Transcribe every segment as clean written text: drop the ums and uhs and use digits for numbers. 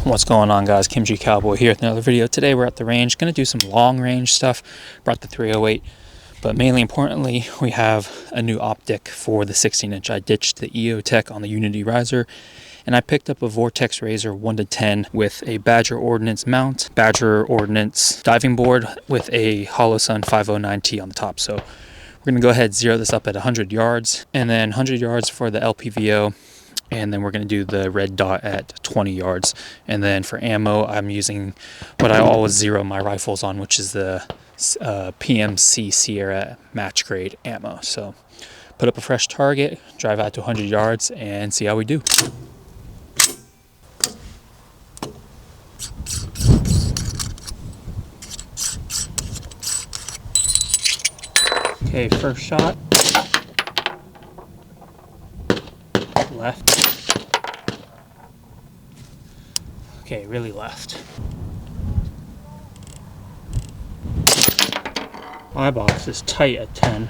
What's going on, guys? Kim G Cowboy here with another video. Today we're at the range, gonna do some long range stuff. Brought the 308, but mainly importantly we have a new optic for the 16-inch. I ditched the EOTech on the Unity riser and I picked up a Vortex Razor 1-10 with a Badger Ordnance mount, Badger Ordnance diving board with a Holosun 509T on the top. So we're gonna go ahead and zero this up at 100 yards and then 100 yards for the LPVO. And then we're going to do the red dot at 20 yards. And then for ammo, I'm using what I always zero my rifles on, which is the PMC Sierra match grade ammo. So put up a fresh target, drive out to 100 yards, and see how we do. Okay, first shot. Left. Okay, really left. My box is tight at 10.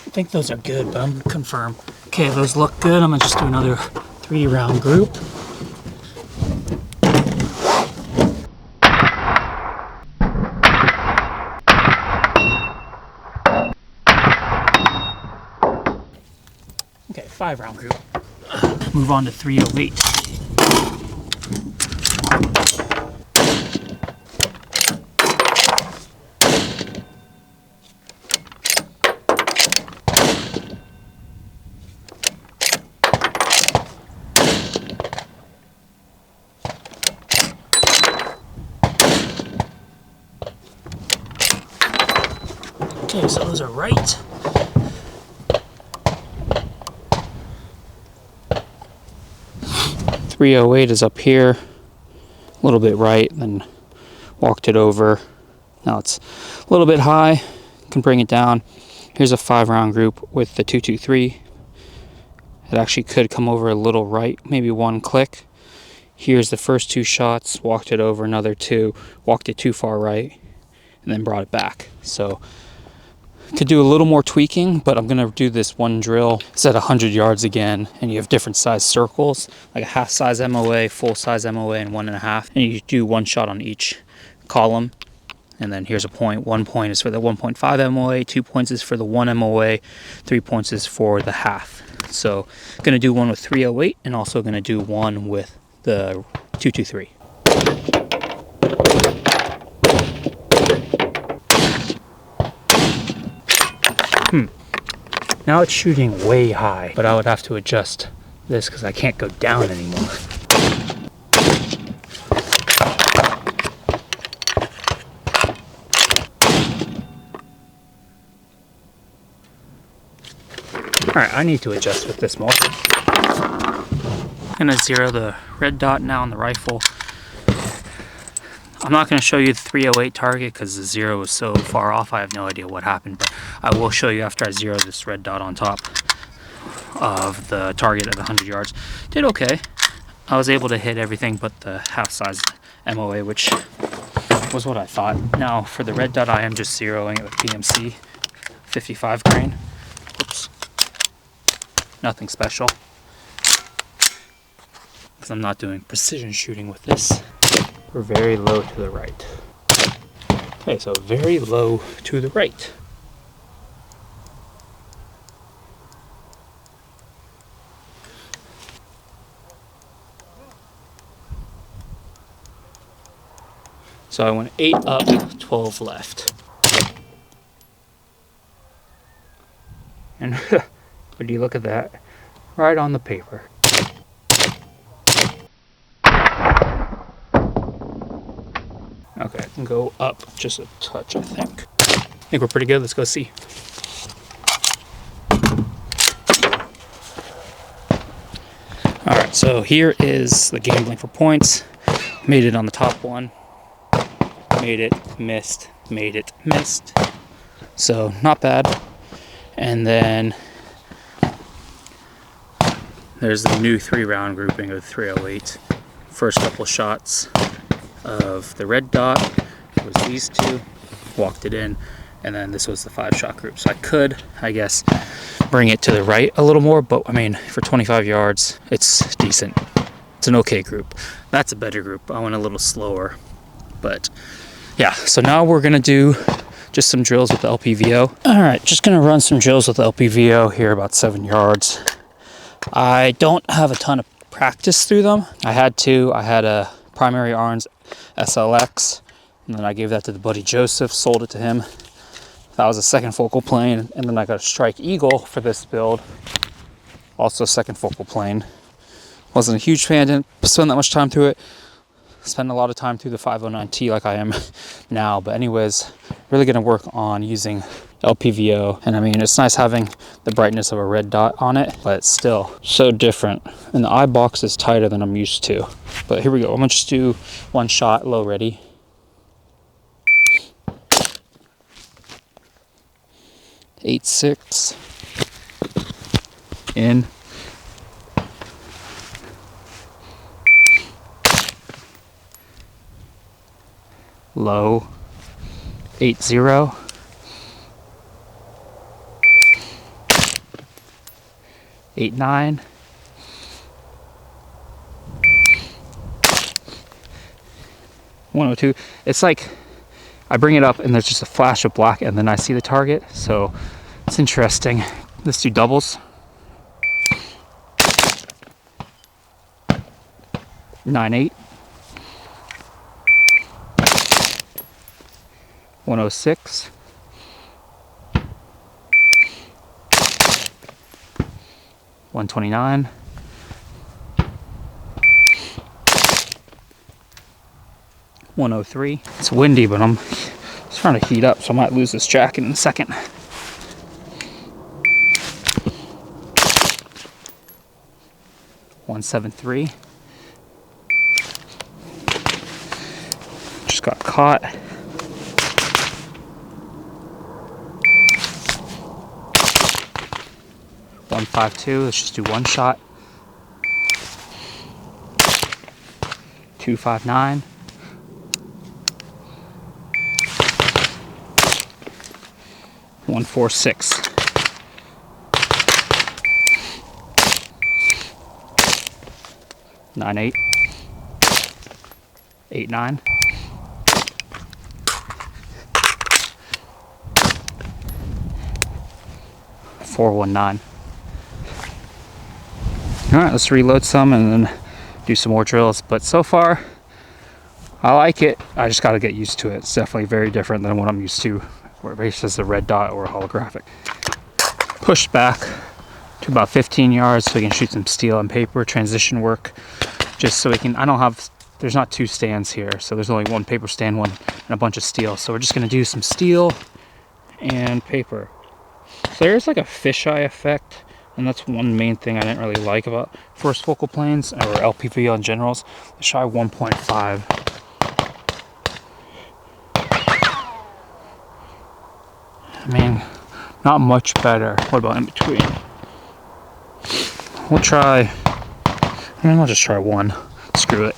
I think those are good, but I'm gonna confirm. Okay, those look good. I'm gonna just do another 3-round group. Okay, 5-round group. Move on to 308. Okay, so those are right. .308 is up here, a little bit right, then walked it over. Now it's a little bit high, can bring it down. Here's a 5-round group with the 223. It actually could come over a little right, maybe one click. Here's the first 2 shots, walked it over another 2, walked it too far right, and then brought it back. So could do a little more tweaking, but I'm gonna do this one drill. It's at 100 yards again, and you have different size circles, like a half size MOA, full size MOA, and 1.5. And you do 1 shot on each column. And then here's a point. 1 point is for the 1.5 MOA, 2 points is for the 1 MOA, 3 points is for the half. So gonna do one with 308 and also gonna do one with the 223. Now it's shooting way high, but I would have to adjust this because I can't go down anymore. Alright, I need to adjust with this more. I'm going to zero the red dot now on the rifle. I'm not going to show you the 308 target because the zero is so far off. I have no idea what happened, but I will show you after I zero this red dot on top of the target at 100 yards. Did okay. I was able to hit everything but the half size MOA, which was what I thought. Now for the red dot, I am just zeroing it with PMC 55 grain. Oops. Nothing special, because I'm not doing precision shooting with this. We're very low to the right. Okay, so very low to the right. So I went 8 up, 12 left. And would you look at that? Right on the paper. Okay, I can go up just a touch, I think. I think we're pretty good. Let's go see. Alright, so here is the gambling for points. Made it on the top one. Made it, missed, made it, missed. So, not bad. And then there's the new 3-round grouping of 308. First couple shots of the red dot was these two, walked it in, and then this was the 5-shot group. So I could, I guess, bring it to the right a little more, but I mean, for 25 yards, it's decent. It's an okay group. That's a better group. I went a little slower, but yeah. So now we're gonna do just some drills with the LPVO. All right, just gonna run some drills with the LPVO here, about 7 yards. I don't have a ton of practice through them. I had a Primary Arns SLX, and then I gave that to the buddy Joseph, sold it to him. That was a second focal plane, and then I got a Strike Eagle for this build, also second focal plane. Wasn't a huge fan, didn't spend that much time through it. Spend a lot of time through the 509T like I am now, but anyways, really gonna work on using LPVO. And I mean, it's nice having the brightness of a red dot on it, but it's still so different. And the eye box is tighter than I'm used to. But here we go, I'm gonna just do one shot, low ready. Eight, 6, in. Low, 8-0. Eight, 9. $102. It's like I bring it up and there's just a flash of black and then I see the target, so it's interesting. Let's do doubles. 9-8. 106. 129. 103. It's windy, but I'm trying to heat up, so I might lose this jacket in a second. 173. Just got caught. 152. Let's just do one shot. 259. 146. 9-8. 8-9. 419. All right, let's reload some and then do some more drills. But so far, I like it. I just got to get used to it. It's definitely very different than what I'm used to, where it's just a red dot or a holographic. Push back to about 15 yards so we can shoot some steel and paper transition work, just so we can, there's not two stands here, so there's only one paper stand, one and a bunch of steel. So we're just gonna do some steel and paper. So there's like a fisheye effect, and that's one main thing I didn't really like about first focal planes or LPVO in general. Fisheye 1.5. I mean, not much better. What about in between? We'll try, I'll just try one. Screw it.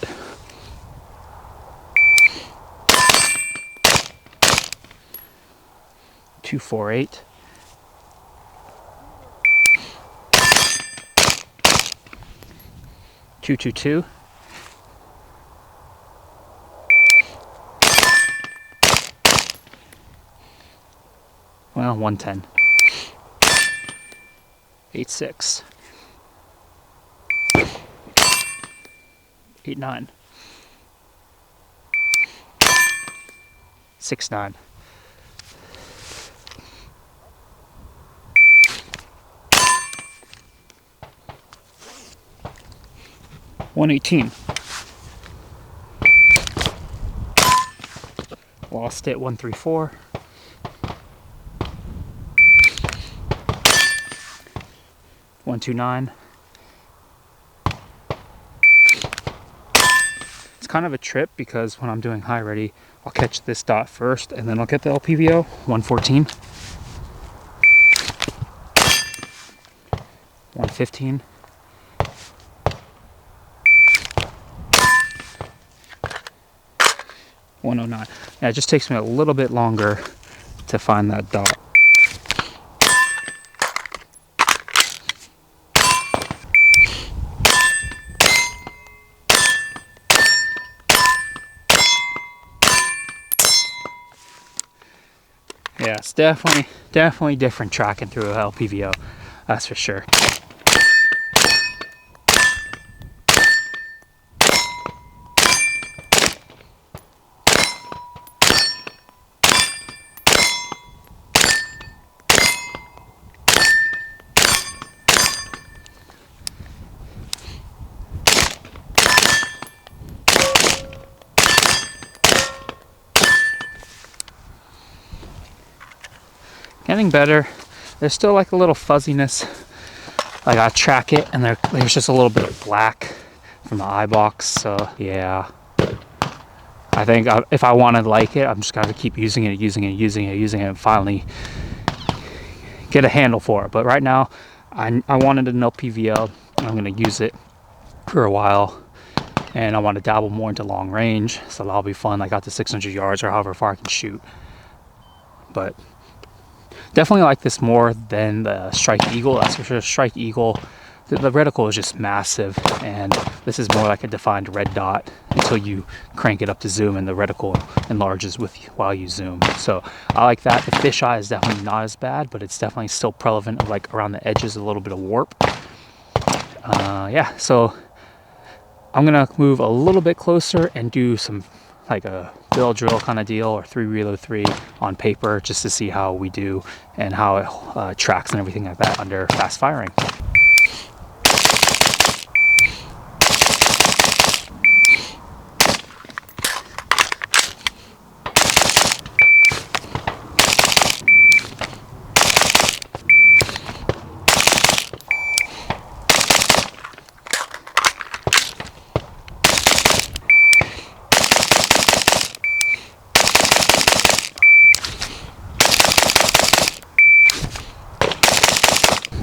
.248. .222. Well, 110. 8.6. 8.9. 6.9. 118. Lost it. 134. 129. It's kind of a trip because when I'm doing high ready, I'll catch this dot first and then I'll get the LPVO. 114. 115. 109. Yeah, it just takes me a little bit longer to find that dot. Yeah, it's definitely different tracking through a LPVO, that's for sure. Getting better. There's still like a little fuzziness. Like I track it and there's just a little bit of black from the eye box. So yeah, I think if I want to like it, I'm just gonna keep using it, and finally get a handle for it. But right now, I wanted an LPVO. I'm gonna use it for a while, and I want to dabble more into long range. So that'll be fun. Like out to 600 yards or however far I can shoot. But definitely like this more than the Strike Eagle, that's for sure. Strike Eagle, the reticle is just massive, and this is more like a defined red dot until you crank it up to zoom and the reticle enlarges with you while you zoom. So I like that. The fisheye is definitely not as bad, but it's definitely still prevalent of like around the edges, a little bit of warp. Yeah, so I'm gonna move a little bit closer and do some like a bill drill kind of deal, or 3 reload 3 on paper, just to see how we do and how it tracks and everything like that under fast firing.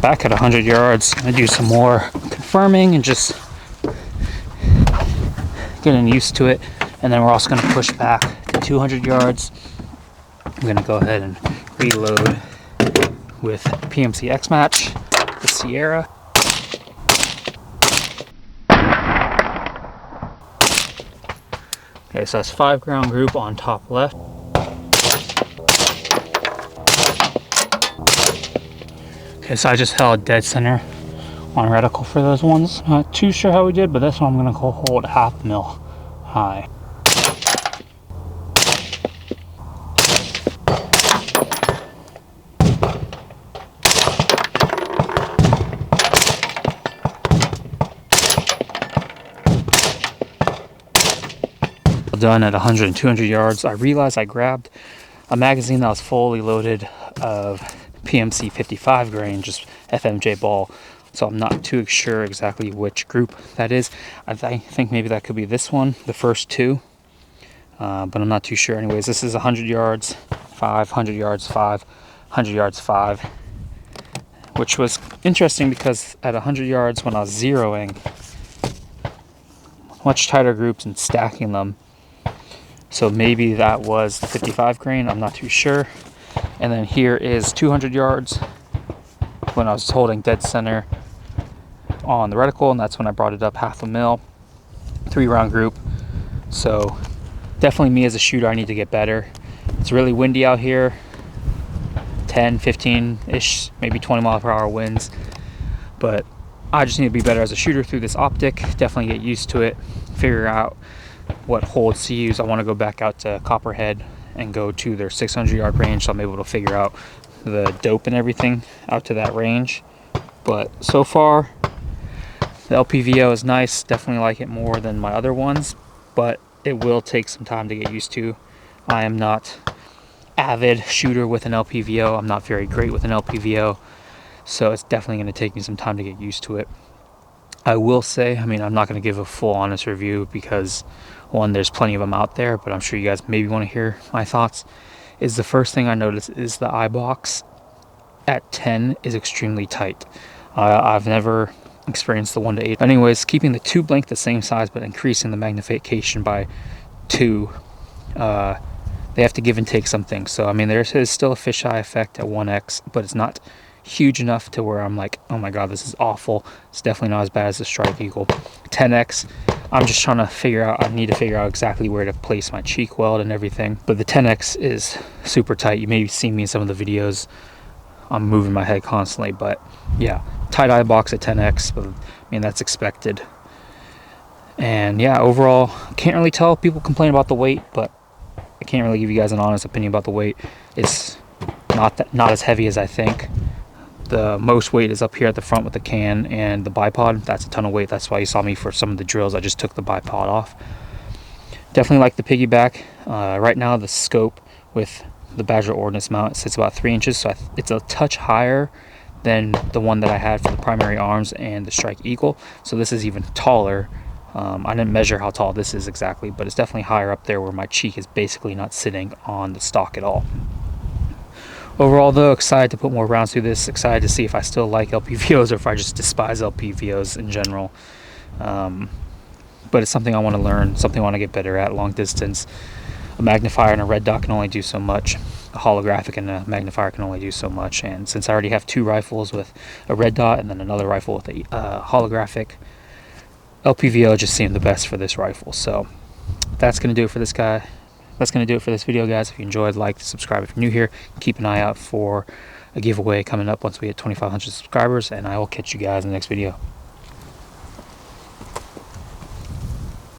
Back at 100 yards, I'm gonna do some more confirming and just getting used to it. And then we're also gonna push back to 200 yards. I'm gonna go ahead and reload with PMC X Match, the Sierra. Okay, so that's 5 ground group on top left. Okay, so I just held dead center on reticle for those ones. Not too sure how we did, but this one I'm gonna go hold 1/2 mil high. Done at 100 and 200 yards. I realized I grabbed a magazine that was fully loaded of PMC 55 grain, just FMJ ball, so I'm not too sure exactly which group that is. I think maybe that could be this one, the first 2, but I'm not too sure. Anyways, this is 100 yards 5, 100 yards 5, 100 yards 5, which was interesting because at 100 yards when I was zeroing much tighter groups and stacking them, so maybe that was the 55 grain, I'm not too sure. And then here is 200 yards when I was holding dead center on the reticle, and that's when I brought it up 1/2 mil, 3 round group. So definitely me as a shooter, I need to get better. It's really windy out here, 10, 15-ish, maybe 20 mile per hour winds, but I just need to be better as a shooter through this Optic. Definitely get used to it, figure out what holds to use. I want to go back out to Copperhead and go to their 600 yard range, so I'm able to figure out the dope and everything out to that range. But so far the LPVO is nice, definitely like it more than my other ones, but it will take some time to get used to. I am not avid shooter with an LPVO. I'm not very great with an LPVO, so it's definitely going to take me some time to get used to it. I will say, I mean, I'm not going to give a full honest review because, one, there's plenty of them out there, but I'm sure you guys maybe want to hear my thoughts. Is the first thing I noticed is the eye box at 10 is extremely tight. I've never experienced the 1 to 8. Anyways, keeping the tube length the same size but increasing the magnification by 2 they have to give and take some things. So I mean, there is still a fisheye effect at 1x, but it's not huge enough to where I'm like, oh my god, this is awful. It's definitely not as bad as the Strike Eagle. 10x, I'm just trying to figure out, I need to figure out exactly where to place my cheek weld and everything. But the 10x is super tight. You may see me in some of the videos, I'm moving my head constantly, but yeah, tight eye box at 10x, but I mean, that's expected. And yeah, overall, can't really tell. People complain about the weight, but I can't really give you guys an honest opinion about the weight. It's not as heavy as I think. The most weight is up here at the front with the can and the bipod. That's a ton of weight. That's why you saw me for some of the drills. I just took the bipod off. Definitely like the piggyback. Right now, the scope with the Badger Ordnance mount sits about 3 inches, so it's a touch higher than the one that I had for the primary arms and the Strike Eagle. So this is even taller. I didn't measure how tall this is exactly, but it's definitely higher up there where my cheek is basically not sitting on the stock at all. Overall though, excited to put more rounds through this, excited to see if I still like LPVOs or if I just despise LPVOs in general. But it's something I want to learn, something I want to get better at. Long distance, a magnifier and a red dot can only do so much. A holographic and a magnifier can only do so much. And since I already have 2 rifles with a red dot and then another rifle with a holographic, LPVO just seemed the best for this rifle. So that's going to do it for this guy. That's going to do it for this video, guys. If you enjoyed, like, subscribe if you're new here. Keep an eye out for a giveaway coming up once we hit 2,500 subscribers, and I will catch you guys in the next video.